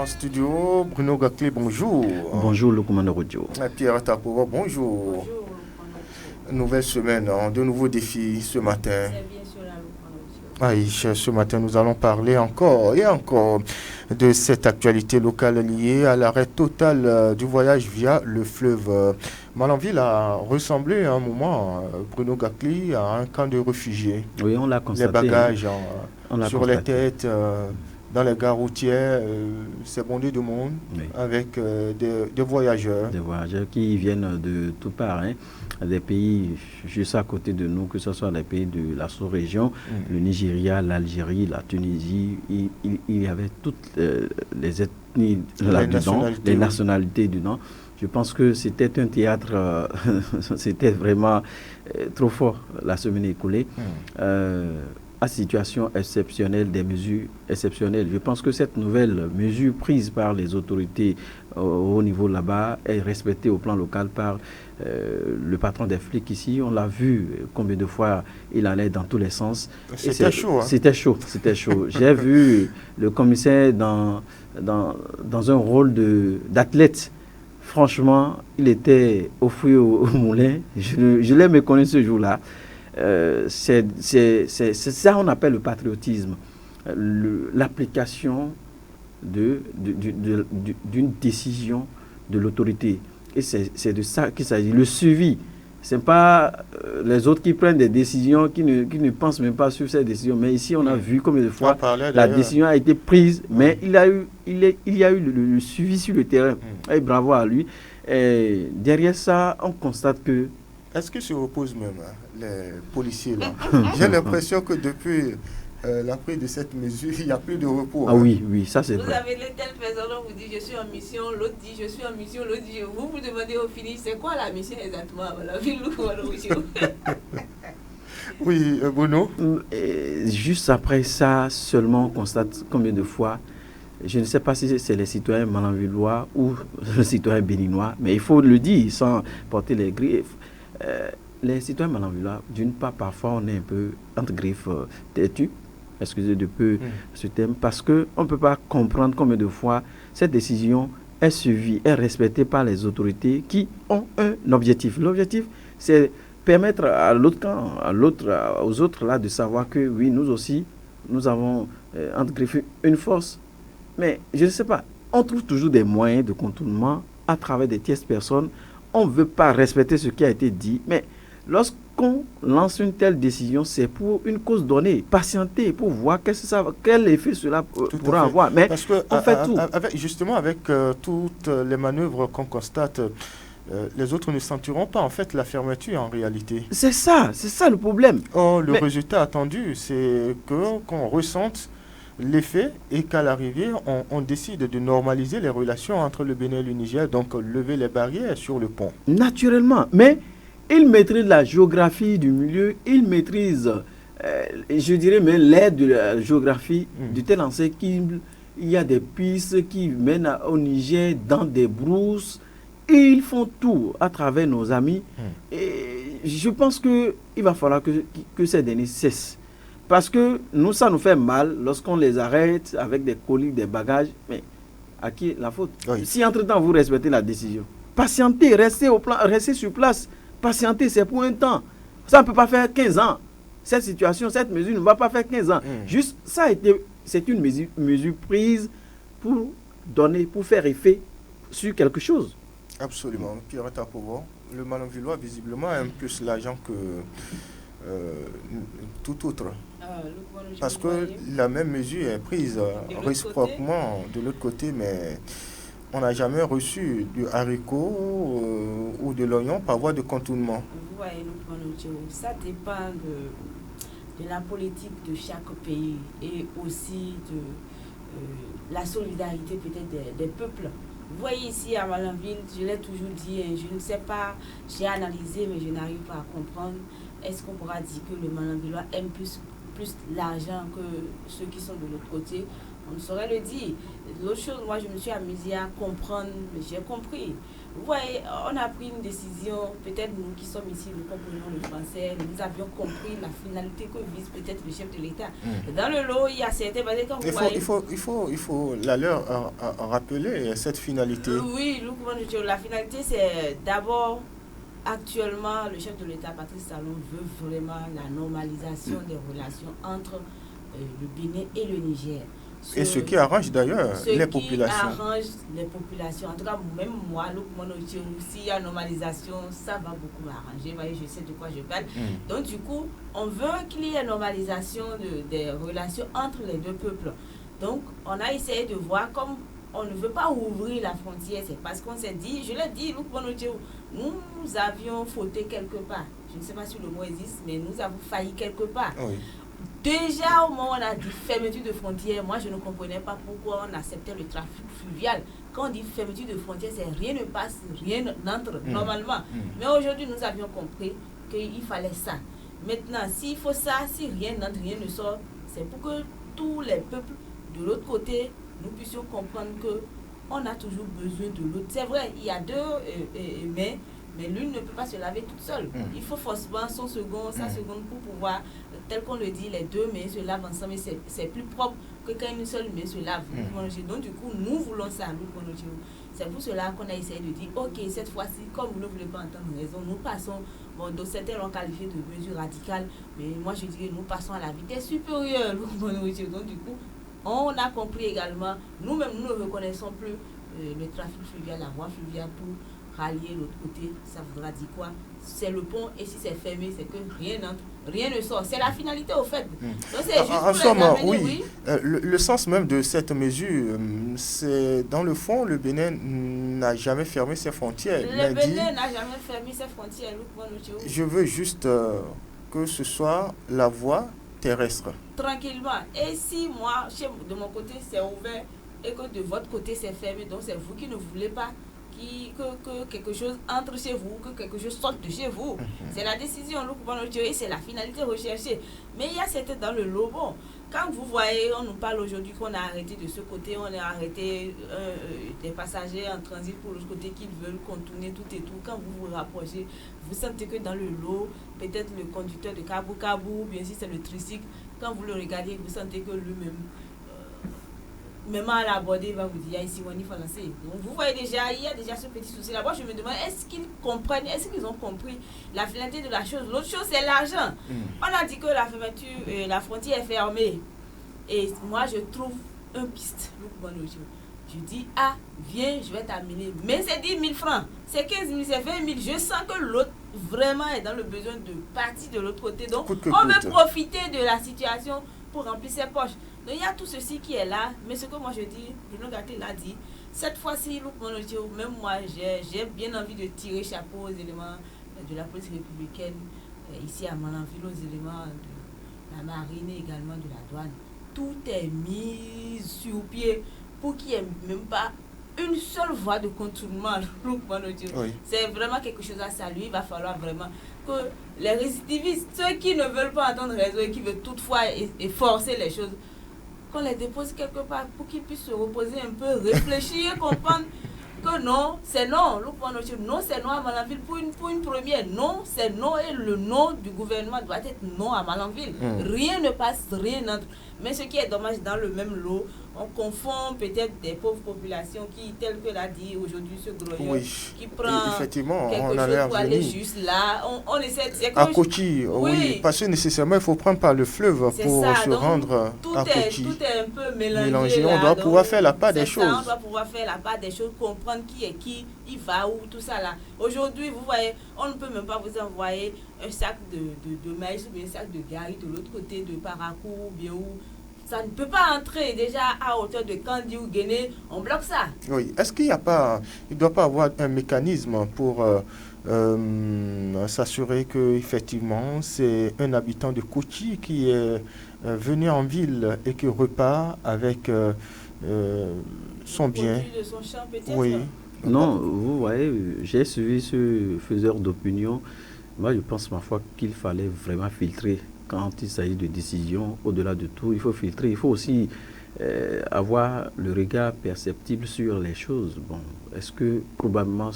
En studio, Bruno Gakli, bonjour. Bonjour, le commandant Rodjo. Pierre Tapova, bonjour. Bonjour. Nouvelle semaine, de nouveaux défis ce matin. C'est bien sûr la Aïcha, ce matin, nous allons parler encore et encore de cette actualité locale liée à l'arrêt total du voyage via le fleuve. Malanville a ressemblé à un moment, Bruno Gakli, à un camp de réfugiés. Oui, on l'a constaté. Les bagages sur constaté. les têtes, dans les gares routières, c'est bondé de monde, oui, avec des voyageurs. Des voyageurs qui viennent de tout part, des pays juste à côté de nous, que ce soit les pays de la sous-région, le Nigeria, l'Algérie, la Tunisie. Il y avait toutes les ethnies là-dedans, les nationalités dedans. Je pense que c'était un théâtre, c'était vraiment trop fort la semaine écoulée. À situation exceptionnelle, des mesures exceptionnelles. Je pense que cette nouvelle mesure prise par les autorités au niveau là-bas est respectée au plan local par le patron des flics ici. On l'a vu combien de fois il allait dans tous les sens. C'était chaud. C'était chaud. J'ai vu le commissaire dans un rôle d'athlète. Franchement, il était au fouet au moulin. Je l'ai méconnu ce jour-là. C'est ça qu'on appelle le patriotisme, l'application d'une décision de l'autorité. Et c'est de ça qu'il s'agit. Le suivi, ce n'est pas les autres qui prennent des décisions, qui ne pensent même pas sur ces décisions. Mais ici, on a vu combien de fois la décision a été prise, mais il y a eu le suivi sur le terrain. Et bravo à lui. Et derrière ça, on constate que... Est-ce que se reposent même les policiers là? J'ai l'impression que depuis la prise de cette mesure, il n'y a plus de repos. Ah oui, ça c'est vrai. Vous avez telle personne, on vous dit je suis en mission, l'autre dit je suis en mission, l'autre dit vous demandez au fini c'est quoi la mission exactement à la ville ou à l'origine. Oui, Bruno. Juste après ça, seulement on constate combien de fois, je ne sais pas si c'est les citoyens malanvillois ou les citoyens béninois, mais il faut le dire sans porter les griffes. Les citoyens malanvillois, d'une part, parfois on est un peu entre griffes têtus, excusez de peu ce thème, parce qu'on ne peut pas comprendre combien de fois cette décision est suivie, est respectée par les autorités qui ont un objectif. L'objectif, c'est permettre à l'autre camp, aux autres là, de savoir que oui, nous aussi, nous avons entre griffes une force. Mais je ne sais pas, on trouve toujours des moyens de contournement à travers des tierces personnes. On ne veut pas respecter ce qui a été dit, mais lorsqu'on lance une telle décision, c'est pour une cause donnée. Patienter pour voir quel effet cela pourra avoir. Mais parce que, on fait tout. Avec toutes les manœuvres qu'on constate, les autres ne sentiront pas en fait la fermeture en réalité. C'est ça le problème. Le résultat attendu, c'est qu'on ressente l'effet et qu'à l'arrivée, on décide de normaliser les relations entre le Bénin et le Niger, donc lever les barrières sur le pont. Naturellement, mais il maîtrise la géographie du milieu, il maîtrise, je dirais même l'aide de la géographie de telle enseigne qu'il y a des pistes qui mènent au Niger dans des brousses. Et ils font tout à travers nos amis. Et je pense qu'il va falloir que ces derniers cessent. Parce que ça nous fait mal lorsqu'on les arrête avec des colis, des bagages. Mais à qui la faute? Si entre-temps vous respectez la décision, patientez, restez sur place. Patientez, c'est pour un temps. Ça ne peut pas faire 15 ans. Cette situation, cette mesure ne va pas faire 15 ans. Juste, c'est une mesure prise pour faire effet sur quelque chose. Absolument. Pierre Tapovo, le Malanvillois, visiblement, aime plus l'argent que tout autre. Parce que la même mesure est prise réciproquement de l'autre côté, mais on n'a jamais reçu du haricot ou de l'oignon par voie de contournement. Vous voyez, ça dépend de la politique de chaque pays et aussi de la solidarité peut-être des peuples. Vous voyez ici à Malanville, je l'ai toujours dit, je ne sais pas, j'ai analysé mais je n'arrive pas à comprendre. Est-ce qu'on pourra dire que le Malanvillois aime plus l'argent que ceux qui sont de l'autre côté? On ne saurait le dire. L'autre chose, moi je me suis amusée à comprendre, mais j'ai compris. Vous voyez, on a pris une décision, peut-être nous qui sommes ici, nous comprenons le français, nous avions compris la finalité que vise peut-être le chef de l'État. Dans le lot, il y a certains, parce que quand vous voyez... Il faut la leur rappeler cette finalité. Oui, la finalité, c'est d'abord, actuellement, le chef de l'État, Patrice Talon, veut vraiment la normalisation des relations entre le Bénin et le Niger. Et ce qui arrange d'ailleurs les populations. Ce qui arrange les populations. En tout cas, même moi, s'il y a normalisation, ça va beaucoup m'arranger. Vous voyez, je sais de quoi je parle. Donc, du coup, on veut qu'il y ait normalisation des relations entre les deux peuples. Donc, on a essayé de voir comme on ne veut pas ouvrir la frontière. C'est parce qu'on s'est dit, je l'ai dit, nous avions fauté quelque part. Je ne sais pas si le mot existe, mais nous avons failli quelque part. Oui. Déjà, au moment où on a dit fermeture de frontières, moi je ne comprenais pas pourquoi on acceptait le trafic fluvial. Quand on dit fermeture de frontières, c'est rien ne passe, rien n'entre normalement. Mais aujourd'hui, nous avions compris qu'il fallait ça. Maintenant, s'il faut ça, si rien n'entre, rien ne sort, c'est pour que tous les peuples de l'autre côté, nous puissions comprendre qu'on a toujours besoin de l'autre. C'est vrai, il y a deux mais l'une ne peut pas se laver toute seule. Il faut forcément sa seconde pour pouvoir, tel qu'on le dit, les deux mains se lavent ensemble. C'est plus propre que quand une seule main se lave. Donc du coup, nous voulons ça. C'est pour cela qu'on a essayé de dire, ok, cette fois-ci, comme vous ne voulez pas entendre raison, nous passons, donc certains l'ont qualifié de mesure radicale, mais moi je dirais, nous passons à la vitesse supérieure. Donc du coup, on a compris également, nous-mêmes, nous ne reconnaissons plus le trafic fluvial, la voie fluviale pour rallier l'autre côté. Ça voudra dire quoi? C'est le pont, et si c'est fermé, c'est que rien n'entre, rien ne sort. C'est la finalité au fait. Donc c'est juste en somme, oui. Le sens même de cette mesure, c'est dans le fond, le Bénin n'a jamais fermé ses frontières. Le Bénin n'a jamais fermé ses frontières. Je veux juste que ce soit la voie terrestre. Tranquillement. Et si moi, de mon côté, c'est ouvert et que de votre côté, c'est fermé, donc c'est vous qui ne voulez pas que quelque chose entre chez vous, que quelque chose sorte de chez vous. C'est la décision, et c'est la finalité recherchée. Mais il y a certains dans le lot. Bon, quand vous voyez, on nous parle aujourd'hui qu'on a arrêté de ce côté, on a arrêté des passagers en transit pour l'autre côté qui veulent contourner tout et tout. Quand vous vous rapprochez, vous sentez que dans le lot, peut-être le conducteur de Kabou, bien si c'est le tricycle, quand vous le regardez, vous sentez que lui-même, même à l'aborder, il va vous dire ici, on y faut lancer. Donc vous voyez déjà, il y a déjà ce petit souci là-bas. Je me demande, est-ce qu'ils comprennent, est-ce qu'ils ont compris la finalité de la chose? L'autre chose, c'est l'argent. On a dit que la fermeture, la frontière est fermée. Et moi, je trouve un piste. Je dis, viens, je vais t'amener. Mais c'est 10 000 francs, c'est 15 000, c'est 20 000. Je sens que l'autre vraiment est dans le besoin de partir de l'autre côté. Donc, on veut profiter de la situation pour remplir ses poches. Donc il y a tout ceci qui est là, mais ce que moi je dis, Bruno Gatti l'a dit, cette fois-ci, même moi j'ai bien envie de tirer chapeau aux éléments de la police républicaine, ici à Malanville, aux éléments de la marine et également de la douane. Tout est mis sur pied pour qu'il n'y ait même pas une seule voie de contournement. Oui. C'est vraiment quelque chose à saluer. Il va falloir vraiment que les récidivistes, ceux qui ne veulent pas entendre raison et qui veulent toutefois forcer les choses, qu'on les dépose quelque part pour qu'ils puissent se reposer un peu, réfléchir, comprendre que non, c'est non. Non, c'est non à Malanville pour une première. Non, c'est non et le non du gouvernement doit être non à Malanville. Rien ne passe, rien n'entre. Mais ce qui est dommage, dans le même lot, on confond peut-être des pauvres populations qui, tel que l'a dit aujourd'hui ce grogneur, qui prend quelque chose pour aller juste là. On essaie de dire à Kochi, oui, parce que nécessairement il faut prendre par le fleuve pour se rendre à Kochi. Tout est un peu mélangé. On doit pouvoir faire la part des choses. On doit pouvoir faire la part des choses, comprendre qui est qui, il va où, tout ça là. Aujourd'hui, vous voyez, on ne peut même pas vous envoyer un sac de maïs ou bien un sac de gari de l'autre côté de Parakou ou bien où. Ça ne peut pas entrer déjà à hauteur de Kandi ou Guinée, on bloque ça. Oui, est-ce qu'il n'y a pas, il ne doit pas avoir un mécanisme pour s'assurer qu'effectivement c'est un habitant de Kochi qui est venu en ville et qui repart avec son bien. De son champ, peut-être. Oui. Non, vous voyez, j'ai suivi ce faiseur d'opinion. Moi, je pense parfois qu'il fallait vraiment filtrer. Quand il s'agit de décisions, au-delà de tout, il faut filtrer. Il faut aussi avoir le regard perceptible sur les choses. Bon, est-ce que probablement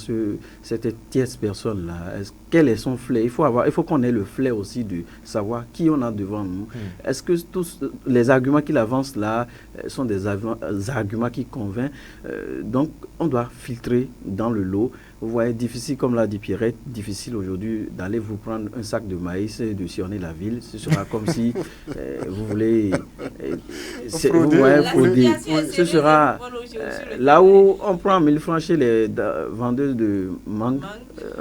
cette tierce personne-là, quel est son flair? Il faut qu'on ait le flair aussi de savoir qui on a devant nous. Est-ce que tous les arguments qu'il avance là sont des arguments qui convainquent? Donc, on doit filtrer dans le lot. Vous voyez, difficile, comme l'a dit Pierrette, difficile aujourd'hui d'aller vous prendre un sac de maïs et de sillonner la ville. Ce sera comme si vous voulez vous voyez, frauder. Ce sera là où on prend 1000 francs chez les vendeuses de mangue,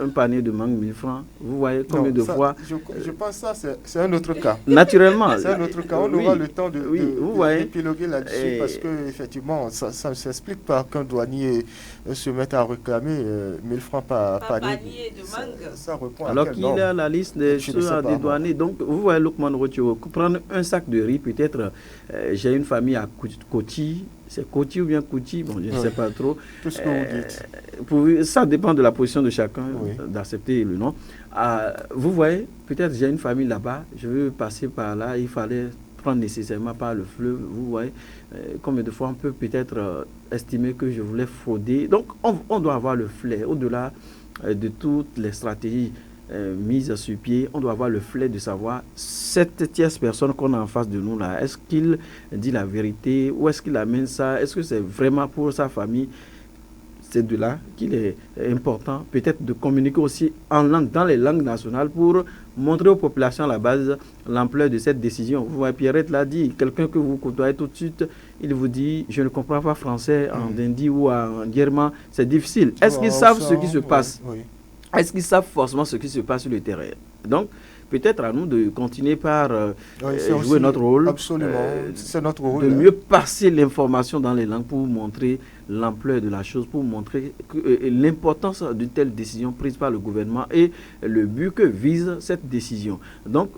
un panier de mangue 1000 francs. Vous voyez combien de fois. Je pense que ça, c'est un autre cas. Naturellement. C'est un autre cas. On aura le temps d'épiloguer là-dessus parce qu'effectivement, ça ne s'explique pas qu'un douanier se mette à réclamer 1000 francs par panier de mangue. Ça répond alors qu'il a la liste des choses à dédouaner. Donc, vous voyez, Lukman Rotio, prendre un sac de riz, peut-être, j'ai une famille à Koti, c'est Koti ou bien Kouti, bon, je ne sais pas trop. Tout ce que vous dites. Ça dépend de la position de chacun d'accepter le nom. Vous voyez, peut-être j'ai une famille là-bas, je veux passer par là, il fallait prendre nécessairement par le fleuve. Vous voyez, combien de fois on peut peut-être estimer que je voulais frauder. Donc, on doit avoir le flair, au-delà de toutes les stratégies mises sur pied, on doit avoir le flair de savoir cette tierce personne qu'on a en face de nous là, est-ce qu'il dit la vérité, où est-ce qu'il amène ça, est-ce que c'est vraiment pour sa famille? C'est de là qu'il est important peut-être de communiquer aussi en langue, dans les langues nationales pour montrer aux populations à la base l'ampleur de cette décision. Vous voyez, Pierrette l'a dit, quelqu'un que vous côtoyez tout de suite, il vous dit, je ne comprends pas français en dindi ou en guerman, c'est difficile. Est-ce qu'ils savent ce qui se passe? Est-ce qu'ils savent forcément ce qui se passe sur le terrain? Donc, peut-être à nous de continuer par jouer notre rôle. Absolument, c'est notre rôle. De mieux passer l'information dans les langues pour montrer l'ampleur de la chose, pour montrer l'importance d'une telle décision prise par le gouvernement et le but que vise cette décision. Donc,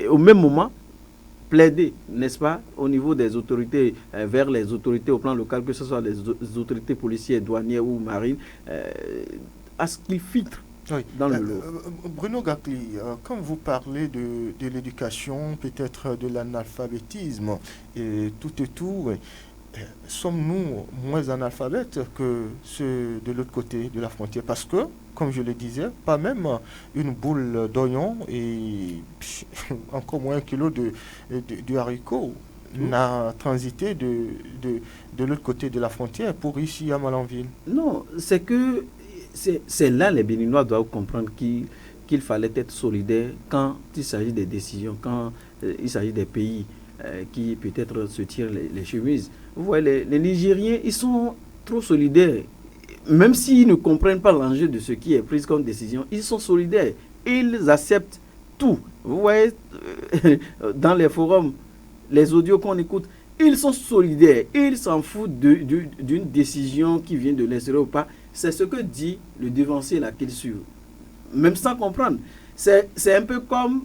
au même moment, plaider, n'est-ce pas, au niveau des autorités, vers les autorités au plan local, que ce soit les autorités policières, douanières ou marines, à ce qu'ils filtrent dans le lot. Bruno Gakli, quand vous parlez de l'éducation, peut-être de l'analphabétisme et tout, sommes-nous moins analphabètes que ceux de l'autre côté de la frontière? Parce que, comme je le disais, pas même une boule d'oignon et encore moins un kilo de haricots n'a transité de l'autre côté de la frontière pour ici à Malanville. Non, c'est que c'est là les Béninois doivent comprendre qu'il fallait être solidaire quand il s'agit des décisions, quand il s'agit des pays qui peut-être se tirent les chemises. Vous voyez, les Nigériens, ils sont trop solidaires. Même s'ils ne comprennent pas l'enjeu de ce qui est pris comme décision, ils sont solidaires. Ils acceptent tout. Vous voyez, dans les forums, les audios qu'on écoute, ils sont solidaires. Ils s'en foutent d'une décision qui vient de l'extérieur ou pas. C'est ce que dit le devancier là qu'ils suivent. Même sans comprendre. C'est un peu comme,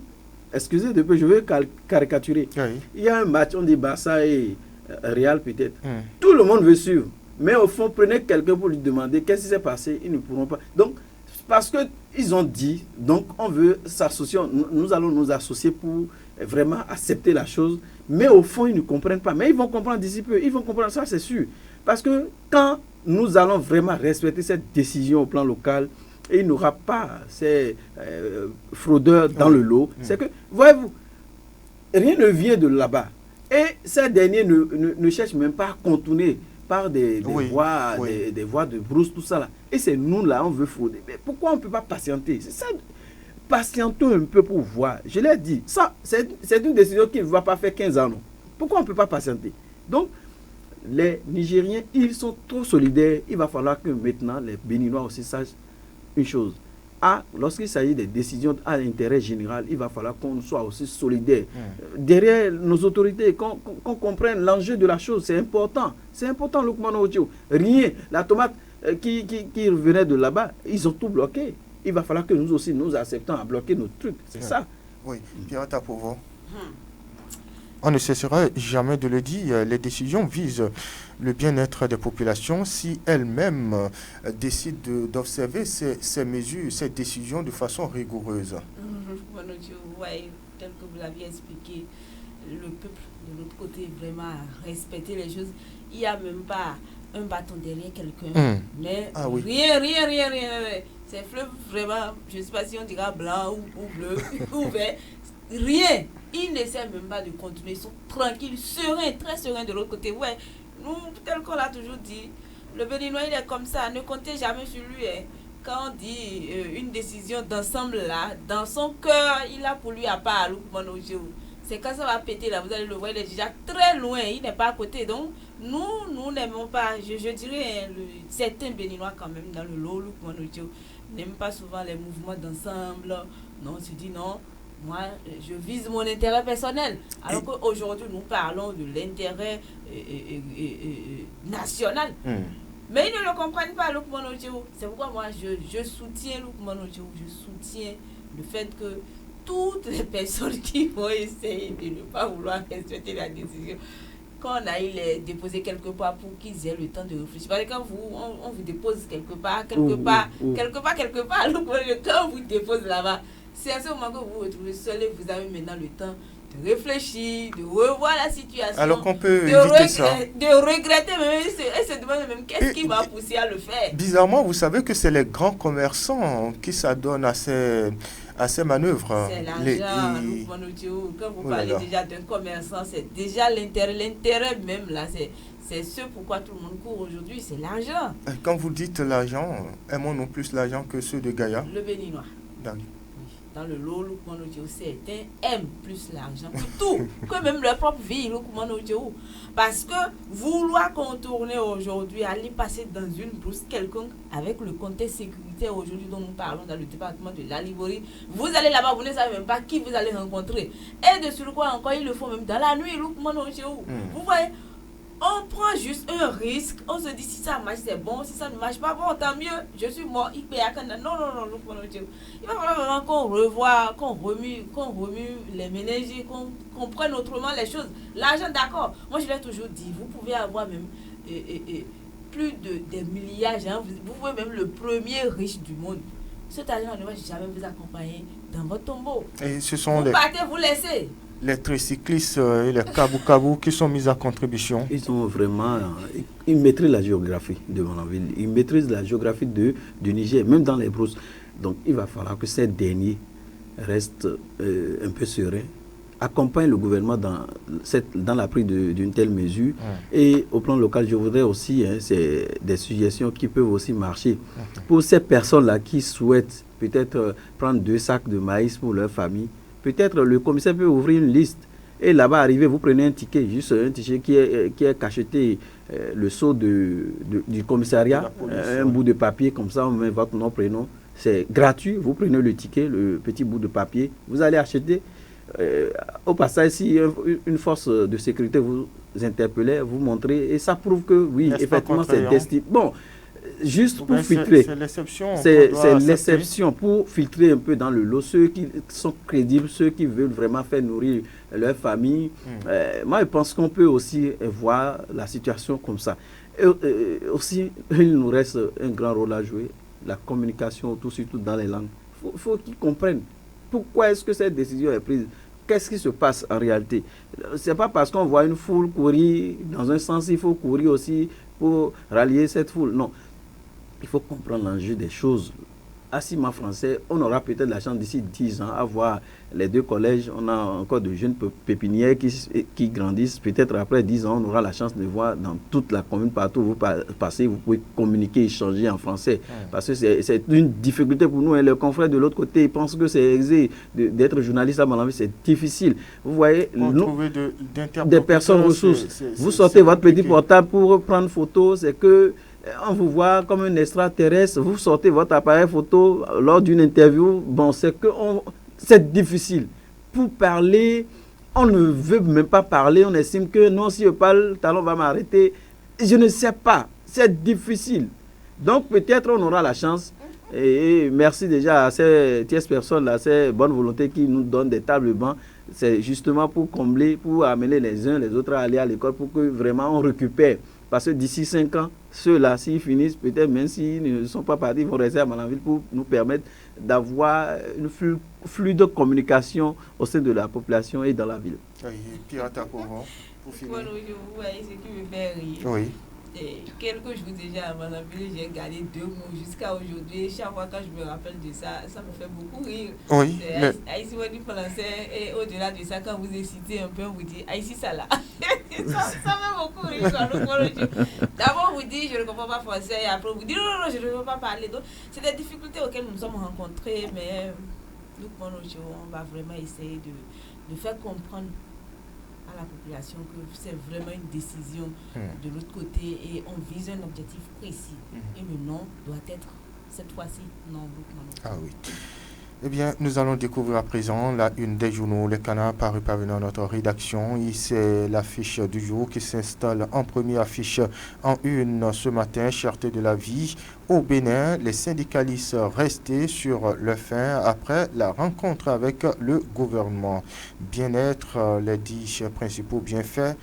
excusez de peu, je veux caricaturer. Oui. Il y a un match, on dit Barça et Real peut-être. Tout le monde veut suivre. Mais au fond, prenez quelqu'un pour lui demander qu'est-ce qui s'est passé, ils ne pourront pas. Donc, parce qu'ils ont dit, donc on veut s'associer, nous allons nous associer pour vraiment accepter la chose. Mais au fond, ils ne comprennent pas. Mais ils vont comprendre d'ici peu. Ils vont comprendre ça, c'est sûr. Parce que quand nous allons vraiment respecter cette décision au plan local, et il n'y aura pas ces fraudeurs dans le lot, c'est que, voyez-vous, rien ne vient de là-bas. Et ces derniers ne cherchent même pas à contourner par des voies, des voies de brousse, tout ça là. Et c'est nous là, on veut frauder. Mais pourquoi on ne peut pas patienter? C'est ça. Patientons un peu pour voir. Je l'ai dit, ça, c'est une décision qui ne va pas faire 15 ans. Non. Pourquoi on ne peut pas patienter? Donc, les Nigériens, ils sont trop solidaires. Il va falloir que maintenant, les Béninois aussi sachent une chose. Lorsqu'il s'agit des décisions à l'intérêt général, il va falloir qu'on soit aussi solidaires. Derrière nos autorités, qu'on comprenne l'enjeu de la chose. C'est important. C'est important, Lukman Ojo. Rien. La tomate qui revenait de là-bas, ils ont tout bloqué. Il va falloir que nous aussi, nous acceptons à bloquer nos trucs. C'est ça. Oui. Pierre Tapovo. On ne cessera jamais de le dire, les décisions visent le bien-être des populations si elles-mêmes décident d'observer ces mesures, ces décisions de façon rigoureuse. Oui, tel que vous l'aviez expliqué, le peuple de l'autre côté vraiment a respecté les choses. Il n'y a même pas un bâton derrière quelqu'un. Mais rien. Ces fleuves, vraiment, je ne sais pas si on dira blanc ou bleu ou vert. Rien. Ils n'essaient même pas de continuer. Ils sont tranquilles, sereins, très sereins de l'autre côté. Ouais, nous, tel qu'on l'a toujours dit, le Béninois, il est comme ça. Ne comptez jamais sur lui. Hein. Quand on dit une décision d'ensemble là, dans son cœur, il a pour lui à part c'est quand ça va péter là, vous allez le voir, il est déjà très loin, il n'est pas à côté. Donc, nous n'aimons pas, je dirais, certains Béninois quand même dans le lot, n'aiment pas souvent les mouvements d'ensemble. Non, on se dit non, moi, je vise mon intérêt personnel. Alors qu'aujourd'hui, nous parlons de l'intérêt national. Mais ils ne le comprennent pas, Lukman Ojo. C'est pourquoi moi, je soutiens Lukman Ojo. Je soutiens le fait que toutes les personnes qui vont essayer de ne pas vouloir respecter la décision, quand on aille les déposer quelque part pour qu'ils aient le temps de réfléchir. Parce que quand on vous dépose quelque part, quand on vous dépose là-bas, c'est à ce moment que vous vous retrouvez seul et vous avez maintenant le temps de réfléchir, de revoir la situation. Alors qu'on peut éviter ça. De regretter même, et se demander même qu'est-ce qui m'a poussé à le faire. Bizarrement, vous savez que c'est les grands commerçants qui s'adonnent à ces manœuvres. C'est l'argent, quand vous parlez déjà d'un commerçant, c'est déjà l'intérêt même là, c'est ce pourquoi tout le monde court aujourd'hui, c'est l'argent. Quand vous dites l'argent, aimons-nous plus l'argent que ceux de Gaïa? Le Béninois. Dans le lot, certains aiment plus l'argent que tout, que même leur propre vie, parce que vouloir contourner aujourd'hui, aller passer dans une brousse quelconque avec le contexte sécuritaire aujourd'hui dont nous parlons dans le département de la Livorie, vous allez là-bas, vous ne savez même pas qui vous allez rencontrer. Et de sur quoi encore, ils le font même dans la nuit, vous voyez. On prend juste un risque, on se dit si ça marche c'est bon, si ça ne marche pas, bon tant mieux, je suis mort, il va falloir vraiment qu'on revoie, qu'on remue les ménages, qu'on prenne autrement les choses. L'argent d'accord, moi je l'ai toujours dit, vous pouvez avoir même plus des milliards, vous pouvez même le premier riche du monde. Cet argent ne va jamais vous accompagner dans votre tombeau. Et ce sont partez, vous laissez. Les tricyclistes et les kabou qui sont mis à contribution. Ils sont vraiment... Ils maîtrisent la géographie de Malanville. Ils maîtrisent la géographie du Niger, même dans les brousses. Donc il va falloir que ces derniers restent un peu sereins, accompagnent le gouvernement dans la prise d'une telle mesure. Et au plan local, je voudrais aussi, c'est des suggestions qui peuvent aussi marcher. Pour ces personnes-là qui souhaitent peut-être prendre 2 sacs de maïs pour leur famille, peut-être le commissaire peut ouvrir une liste et là-bas arriver, vous prenez un ticket, juste un ticket qui est cacheté le sceau du commissariat, un bout de papier, comme ça on met votre nom, prénom, c'est gratuit, vous prenez le ticket, le petit bout de papier, vous allez acheter. Au passage, si une force de sécurité vous interpellait, vous montrez, et ça prouve que oui, effectivement c'est destiné. Bon, juste pour filtrer, c'est l'exception pour filtrer un peu dans le lot ceux qui sont crédibles, ceux qui veulent vraiment faire nourrir leur famille. Moi, je pense qu'on peut aussi voir la situation comme ça. Et aussi, il nous reste un grand rôle à jouer, la communication, surtout dans les langues. Il faut qu'ils comprennent pourquoi est-ce que cette décision est prise. Qu'est-ce qui se passe en réalité? Ce n'est pas parce qu'on voit une foule courir dans un sens, il faut courir aussi pour rallier cette foule. Non. Il faut comprendre l'enjeu des choses. À Cima français, on aura peut-être la chance d'ici 10 ans à voir les 2 collèges. On a encore de jeunes pépinières qui grandissent. Peut-être après 10 ans, on aura la chance de voir dans toute la commune, partout où vous passez, vous pouvez communiquer, échanger en français. Parce que c'est une difficulté pour nous. Et les confrères de l'autre côté, ils pensent que c'est aisé d'être journaliste à Malanville. C'est difficile. Vous voyez, des personnes ressources. Vous sortez votre petit portable pour prendre photo, c'est que on vous voit comme un extraterrestre, vous sortez votre appareil photo lors d'une interview, bon, c'est difficile. Pour parler, on ne veut même pas parler, on estime que non, si je parle, le talon va m'arrêter. Je ne sais pas, c'est difficile. Donc peut-être on aura la chance, et merci déjà à ces tierces personnes, à ces bonnes volontés qui nous donnent des tables bancs. C'est justement pour combler, pour amener les uns les autres à aller à l'école, pour que vraiment on récupère. Parce que d'ici 5 ans, ceux-là, s'ils finissent, peut-être même s'ils ne sont pas partis, ils vont rester à Malanville pour nous permettre d'avoir une fluide communication au sein de la population et dans la ville. Pirata pour finir. Vous voyez ce qui me fait rire. Oui. quelques jours déjà à Malanville, j'ai gardé 2 mots jusqu'à aujourd'hui. Chaque fois que je me rappelle de ça, ça me fait beaucoup rire. Oui. Haïti du français, et au-delà de ça, quand vous citez un peu, vous dites Haïti ça là. ça fait beaucoup rire. D'abord, vous dites je ne comprends pas français, et après, vous dites non, je ne veux pas parler. Donc, c'est des difficultés auxquelles nous nous sommes rencontrés, mais nous, on va vraiment essayer de faire comprendre à la population que c'est vraiment une décision de l'autre côté et on vise un objectif précis. Et le nom doit être, cette fois-ci, non. Ah oui. Eh bien, nous allons découvrir à présent la une des journaux, les canards parus parvenant à notre rédaction. Ici, c'est l'affiche du jour qui s'installe en première affiche en une ce matin, cherté de la vie. Au Bénin, les syndicalistes restés sur leur faim après la rencontre avec le gouvernement. Bien-être, les 10 principaux bienfaits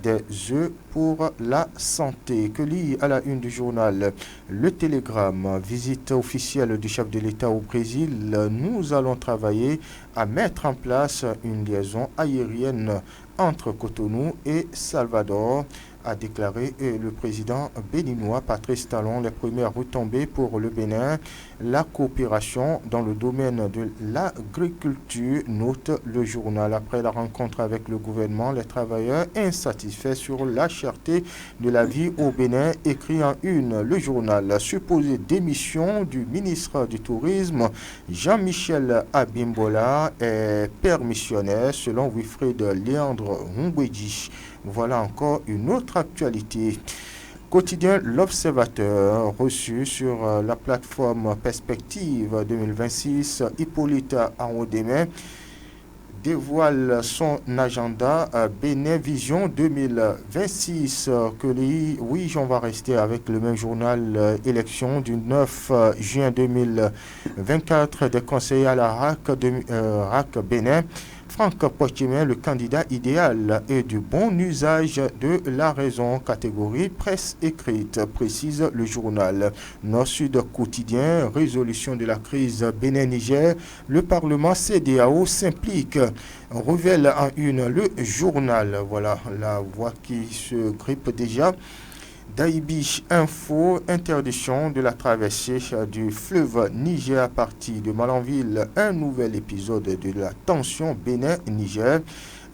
des œufs pour la santé. Que lit à la une du journal Le Télégramme, visite officielle du chef de l'État au Brésil. Nous allons travailler à mettre en place une liaison aérienne entre Cotonou et Salvador, a déclaré le président béninois Patrice Talon. Les premières retombées pour le Bénin, la coopération dans le domaine de l'agriculture, note le journal. Après la rencontre avec le gouvernement, les travailleurs insatisfaits sur la cherté de la vie au Bénin, écrit en une le journal. Supposée démission du ministre du Tourisme, Jean-Michel Abimbola est permissionnaire selon Wilfrid Léandre Ngwedji. Voilà encore une autre actualité. Quotidien L'Observateur, reçu sur la plateforme Perspective 2026, Hippolyte Arodémet dévoile son agenda Bénin Vision 2026. Oui, on va rester avec le même journal élection du 9 juin 2024 des conseillers à la RAC Bénin. Franck Poitimin, le candidat idéal et du bon usage de la raison, catégorie presse écrite, précise le journal. Nord-Sud quotidien, résolution de la crise Bénin-Niger, le Parlement CEDEAO s'implique, révèle en une le journal. Voilà la voix qui se grippe déjà. Daïbich Info, interdiction de la traversée du fleuve Niger à partir de Malanville, un nouvel épisode de la tension Bénin-Niger.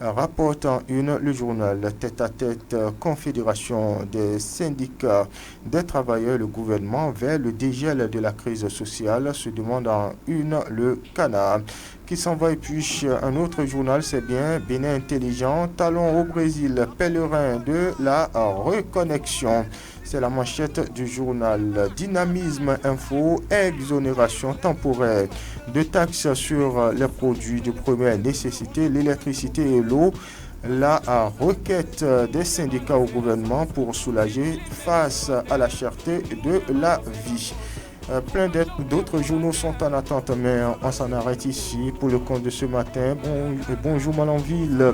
Rapporte en une le journal tête-à-tête Confédération des syndicats des travailleurs, le gouvernement vers le dégel de la crise sociale, se demande en une le Canard qui s'en va. Et puis un autre journal, c'est bien Bénin intelligent, talon au Brésil, pèlerin de la reconnexion. C'est la manchette du journal. Dynamisme Info, exonération temporaire de taxes sur les produits de première nécessité, l'électricité et l'eau. La requête des syndicats au gouvernement pour soulager face à la cherté de la vie. Plein d'autres journaux sont en attente, mais on s'en arrête ici pour le compte de ce matin. Bonjour Malanville.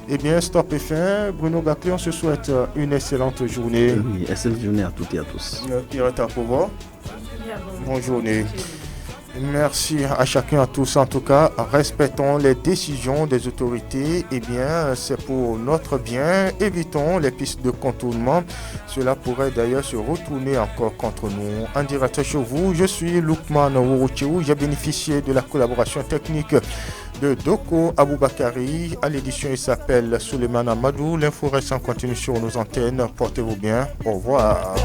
Eh bien, stop et fin. Bruno Gaclé, on se souhaite une excellente journée. Oui, excellente journée à toutes et à tous. Pirata Povo. Bonne journée. Merci à chacun, à tous. En tout cas, respectons les décisions des autorités. Eh bien, c'est pour notre bien. Évitons les pistes de contournement. Cela pourrait d'ailleurs se retourner encore contre nous. En direct chez vous, je suis Lukman Wourouchou. J'ai bénéficié de la collaboration technique de Doko Aboubakari. À l'édition, il s'appelle Suleiman Amadou. L'info reste en continu sur nos antennes. Portez-vous bien. Au revoir.